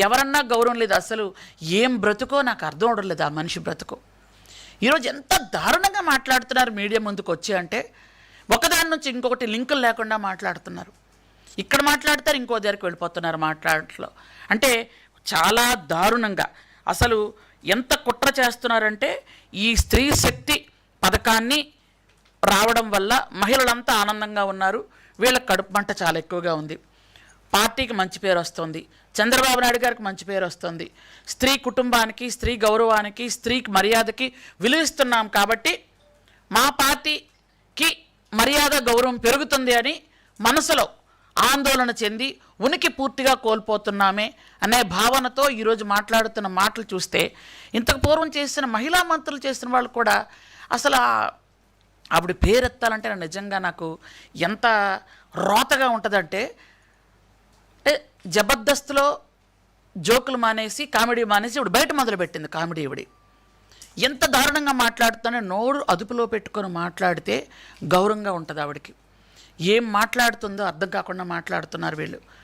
ఎవరన్నా గౌరవం లేదు. అసలు ఏం బ్రతుకో నాకు అర్థం అవడం లేదు ఆ మనిషి బ్రతుకు. ఈరోజు ఎంత దారుణంగా మాట్లాడుతున్నారు మీడియా ముందుకు వచ్చి అంటే, ఒకదాని నుంచి ఇంకొకటి లింకులు లేకుండా మాట్లాడుతున్నారు. ఇక్కడ మాట్లాడతారు, ఇంకో దగ్గరికి వెళ్ళిపోతున్నారు మాట్లాడట్లో. అంటే చాలా దారుణంగా అసలు ఎంత కుట్ర చేస్తున్నారంటే, ఈ స్త్రీ శక్తి పథకాన్ని రావడం వల్ల మహిళలంతా ఆనందంగా ఉన్నారు. వీళ్ళ కడుపు మంట చాలా ఎక్కువగా ఉంది. పార్టీకి మంచి పేరు వస్తుంది, చంద్రబాబు నాయుడు గారికి మంచి పేరు వస్తుంది. స్త్రీ కుటుంబానికి, స్త్రీ గౌరవానికి, స్త్రీకి మర్యాదకి విలువిస్తున్నాం కాబట్టి మా పార్టీకి మర్యాద గౌరవం పెరుగుతుంది అని మనసులో ఆందోళన చెంది ఉనికి పూర్తిగా కోల్పోతున్నామే అనే భావనతో ఈరోజు మాట్లాడుతున్న మాటలు చూస్తే, ఇంతకు పూర్వం చేసిన మహిళా మంత్రులు చేసిన వాళ్ళు కూడా అసలు ఆవిడ పేరెత్తాలంటే నిజంగా నాకు ఎంత రోతగా ఉంటుందంటే, జబర్దస్త్లో జోకులు మానేసి కామెడీ మానేసి ఇప్పుడు బయట మొదలుపెట్టింది కామెడీ. ఇవిడి ఎంత దారుణంగా మాట్లాడుతానో నోరు అదుపులో పెట్టుకొని మాట్లాడితే గౌరవంగా ఉంటుంది ఆవిడకి. ఏం మాట్లాడుతుందో అర్థం కాకుండా మాట్లాడుతున్నారు వీళ్ళు.